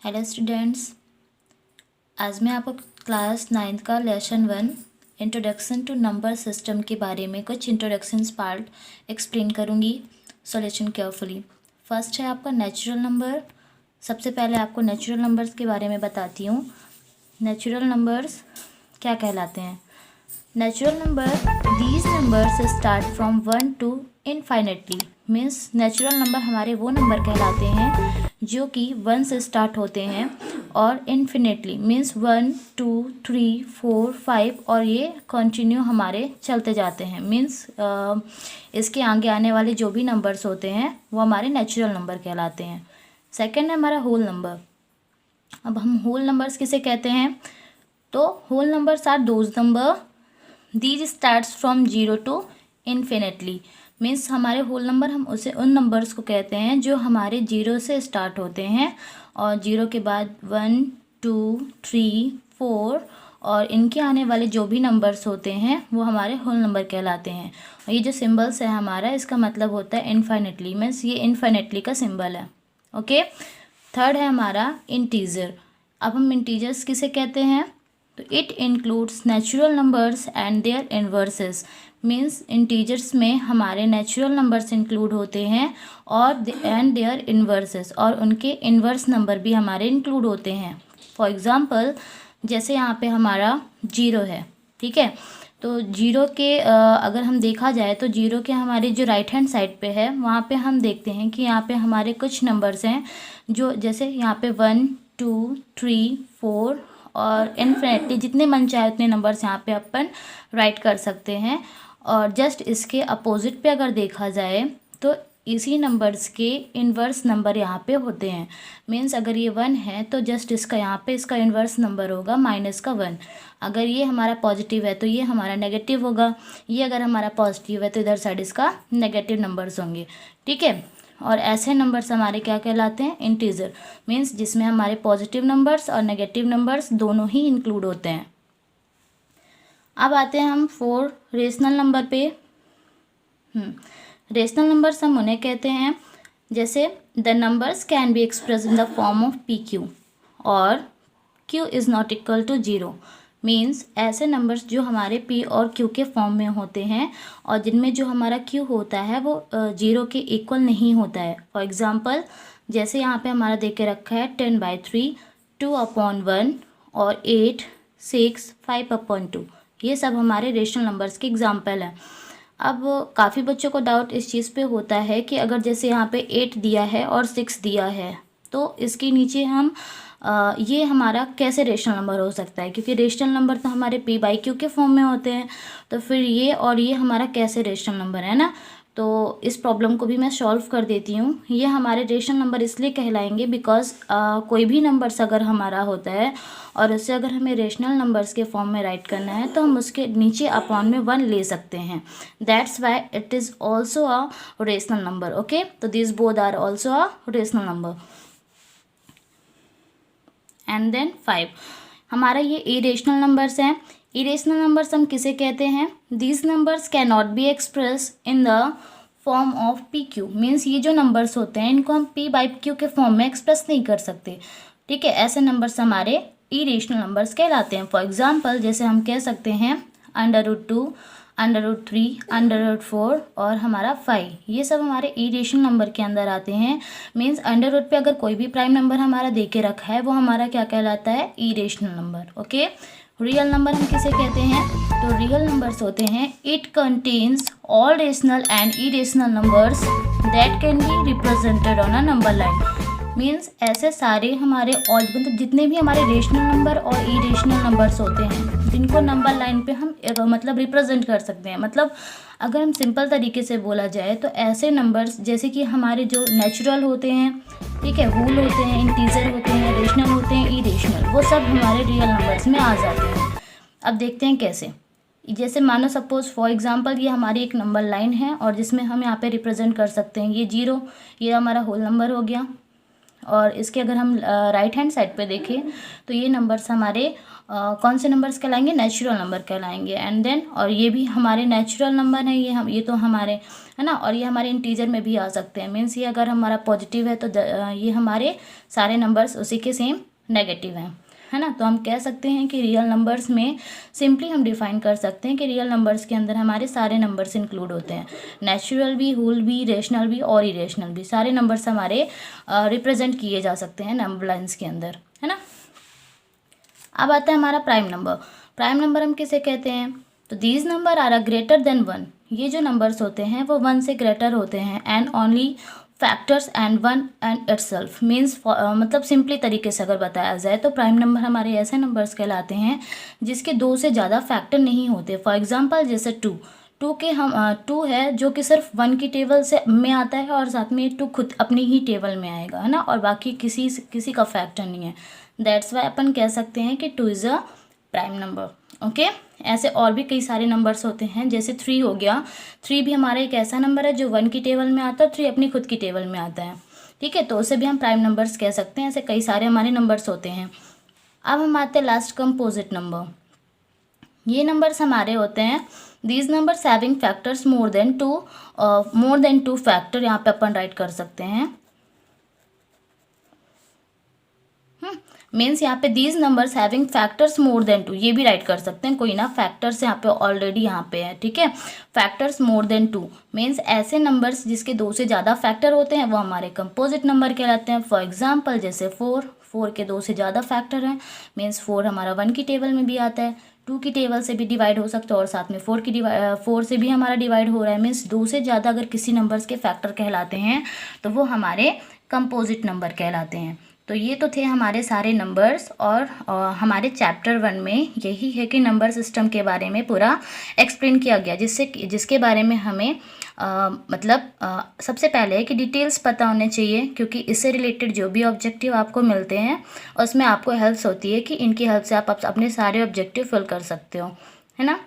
Hello students, आज मैं आपको क्लास 9th का lesson 1 introduction to number system के बारे में कुछ इंट्रोडक्शंस पार्ट एक्सप्लेन करूँगी। Solution carefully. फर्स्ट है आपका नेचुरल नंबर। सबसे पहले आपको नेचुरल नंबर्स के बारे में बताती हूँ। नेचुरल नंबर्स क्या कहलाते हैं? Natural number, these numbers start from 1 to infinitely. Means natural number हमारे वो नंबर कहलाते हैं जो कि 1 से स्टार्ट होते हैं और इन्फिनेटली मीन्स 1 2 3 4 5 और ये कंटिन्यू हमारे चलते जाते हैं। मीन्स इसके आगे आने वाले जो भी नंबर्स होते हैं वो हमारे नेचुरल नंबर कहलाते हैं। सेकंड है हमारा होल नंबर। अब हम होल नंबर्स किसे कहते हैं? तो whole numbers are those number these starts from 0 to infinitely. Means हमारे होल नंबर हम उसे उन नंबर्स को कहते हैं जो हमारे 0 से स्टार्ट होते हैं और 0 के बाद 1 2 3 4 और इनके आने वाले जो भी नंबर्स होते हैं वो हमारे होल नंबर कहलाते हैं। और ये जो सिंबल्स है हमारा, इसका मतलब होता है इन्फाइनेटली। मीन्स ये इन्फाइनेटली का सिंबल है। ओके। थर्ड है हमारा इंटीजर। अब हम इंटीजर्स किसे कहते हैं? तो it includes natural numbers and their inverses. Means integers में हमारे नेचुरल नंबर्स इंक्लूड होते हैं और एंड देयर इन्वर्सेस, और उनके इन्वर्स नंबर भी हमारे इंक्लूड होते हैं। फॉर एग्जांपल, जैसे यहाँ पे हमारा 0 है, ठीक है। तो 0 के अगर हम देखा जाए तो 0 के हमारे जो राइट हैंड साइड पे है वहाँ पे हम देखते हैं कि यहाँ पे हमारे कुछ नंबर्स हैं जो जैसे यहाँ पे 1 2 3 4 और इनफिनिटली जितने मन चाहे उतने नंबर्स यहाँ पे अपन राइट कर सकते हैं। और जस्ट इसके अपोजिट पे अगर देखा जाए तो इसी नंबर्स के इन्वर्स नंबर यहाँ पे होते हैं। मीन्स अगर ये 1 है तो जस्ट इसका यहाँ पे इसका इन्वर्स नंबर होगा -1। अगर ये हमारा पॉजिटिव है तो ये हमारा नेगेटिव होगा। ये अगर हमारा पॉजिटिव है तो इधर साइड इसका नेगेटिव नंबर्स होंगे, ठीक है। और ऐसे नंबर्स हमारे क्या कहलाते हैं? इंटीजर। मीन्स जिसमें हमारे पॉजिटिव नंबर्स और नेगेटिव नंबर्स दोनों ही इंक्लूड होते हैं। अब आते हैं हम 4 रेशनल नंबर पे। रेशनल नंबर्स हम उन्हें कहते हैं जैसे the numbers can be express in the form of PQ और Q is not equal to 0। Means ऐसे नंबर्स जो हमारे P और Q के फॉर्म में होते हैं और जिनमें जो हमारा Q होता है वो 0 के इक्वल नहीं होता है। फॉर एग्ज़ाम्पल, जैसे यहाँ पे हमारा दे के रखा है 10/3, 2/1 और 8 6 5/2। ये सब हमारे रेशनल नंबर्स के एग्जाम्पल हैं। अब काफ़ी बच्चों को डाउट इस चीज़ पे होता है कि अगर जैसे यहाँ पे 8 दिया है और 6 दिया है तो इसके नीचे हम ये हमारा कैसे रेशनल नंबर हो सकता है? क्योंकि रेशनल नंबर तो हमारे P/Q के फॉर्म में होते हैं, तो फिर ये और ये हमारा कैसे रेशनल नंबर है ना। तो इस प्रॉब्लम को भी मैं सॉल्व कर देती हूँ। ये हमारे रेशनल नंबर इसलिए कहलाएंगे बिकॉज कोई भी नंबर्स अगर हमारा होता है और उससे अगर हमें रेशनल नंबर्स के फॉर्म में राइट करना है तो हम उसके नीचे अपॉन में 1 ले सकते हैं। That's why it is also a rational number. Okay, तो this both are also a rational number. And then 5 हमारा ये इरेशनल नंबर्स हैं। इरेशनल नंबर्स हम किसे कहते हैं? These numbers can not be express in the form of PQ। Means ये जो नंबर्स होते हैं इनको हम P/Q के फॉर्म में एक्सप्रेस नहीं कर सकते, ठीक है। ऐसे नंबर्स हमारे इरेशनल नंबर्स कहलाते हैं। फॉर एग्जाम्पल, जैसे हम कह सकते हैं √2, √3, √4 और हमारा 5, ये सब हमारे इरेशनल नंबर के अंदर आते हैं। मीन्स √, पे अगर कोई भी प्राइम नंबर हमारा दे के रखा है वो हमारा क्या कहलाता है? Irrational number. Okay. Real number हम किसे कहते हैं? तो रियल नंबर्स होते हैं it contains all rational and irrational numbers that can be represented on a number line. Means ऐसे सारे हमारे और मतलब जितने भी हमारे रेशनल नंबर और इरेशनल नंबर्स होते हैं जिनको नंबर लाइन पे हम मतलब रिप्रेजेंट कर सकते हैं। मतलब अगर हम सिंपल तरीके से बोला जाए तो ऐसे नंबर्स जैसे कि हमारे जो नेचुरल होते हैं, ठीक है, होल होते हैं, इंटीजर होते हैं, रेशनल होते हैं, इरेशनल, वो सब हमारे रियल नंबर्स में आ जाते हैं। अब देखते हैं कैसे। जैसे मानो सपोज फॉर एग्जांपल ये हमारी एक नंबर लाइन है और जिसमें हम यहाँ पे रिप्रेजेंट कर सकते हैं ये 0, ये हमारा होल नंबर हो गया। और इसके अगर हम राइट हैंड साइड पे देखें तो ये नंबर्स हमारे कौन से नंबर्स कहलाएंगे, नेचुरल नंबर कहलाएंगे। एंड देन और ये भी हमारे नेचुरल नंबर हैं, ये तो हमारे है ना, और ये हमारे इंटीजर में भी आ सकते हैं। मीन्स ये अगर हमारा पॉजिटिव है तो ये हमारे सारे नंबर्स उसी के सेम नेगेटिव हैं, है ना। तो हम कह सकते हैं कि रियल नंबर्स में सिंपली हम डिफाइन कर सकते हैं कि रियल नंबर्स के अंदर हमारे सारे नंबर्स इंक्लूड होते हैं, नेचुरल भी, होल भी, रेशनल भी और इरेशनल भी, सारे नंबर्स हमारे रिप्रेजेंट किए जा सकते हैं नंबर लाइन्स के अंदर, है ना। अब आता है हमारा प्राइम नंबर। प्राइम नंबर हम किसे कहते हैं, तो these number are greater than 1। ये जो नंबर्स होते हैं वो 1 से ग्रेटर होते हैं and only factors and 1 and itself. Means मतलब सिंपली तरीके से अगर बताया जाए तो प्राइम नंबर हमारे ऐसे नंबर्स कहलाते हैं जिसके 2 से ज़्यादा फैक्टर नहीं होते। फॉर एग्जांपल जैसे 2 के हम 2 है जो कि सिर्फ 1 की टेबल से में आता है और साथ में 2 खुद अपनी ही टेबल में आएगा, है ना, और बाकी किसी का फैक्टर नहीं है। दैट्स वाई अपन कह सकते हैं कि 2 is a prime number. Okay, ऐसे और भी कई सारे नंबर्स होते हैं, जैसे 3 हो गया। 3 भी हमारा एक ऐसा नंबर है जो 1 की टेबल में आता है, 3 अपनी खुद की टेबल में आता है, ठीक है, तो उसे भी हम प्राइम नंबर्स कह सकते हैं। ऐसे कई सारे हमारे नंबर्स होते हैं। अब हम आते हैं लास्ट कंपोजिट नंबर। ये नंबर्स हमारे होते हैं these numbers having factors more than two factor, यहाँ पे अपन राइट कर सकते हैं। मीन्स यहाँ पे these numbers having factors more than 2, ये भी राइट कर सकते हैं, कोई ना फैक्टर्स यहाँ पे ऑलरेडी यहाँ पे है, ठीक है। फैक्टर्स मोर देन 2 मीन्स ऐसे नंबर्स जिसके 2 से ज़्यादा फैक्टर होते हैं वो हमारे कंपोजिट नंबर कहलाते हैं। फॉर एग्जाम्पल जैसे 4 के 2 से ज़्यादा फैक्टर हैं, मीन्स 4 हमारा 1 की टेबल में भी आता है, 2 की टेबल से भी डिवाइड हो सकता है और साथ में 4 से भी हमारा डिवाइड हो रहा है। मीन्स 2 से ज़्यादा अगर किसी नंबर्स के फैक्टर कहलाते हैं तो वो हमारे कंपोजिट नंबर कहलाते हैं। तो ये तो थे हमारे सारे नंबर्स और हमारे चैप्टर 1 में यही है कि नंबर सिस्टम के बारे में पूरा एक्सप्लेन किया गया, जिसके बारे में हमें सबसे पहले है कि डिटेल्स पता होने चाहिए, क्योंकि इससे रिलेटेड जो भी ऑब्जेक्टिव आपको मिलते हैं उसमें आपको हेल्प्स होती है कि इनकी हेल्प से आप अपने सारे ऑब्जेक्टिव फिल कर सकते हो, है ना।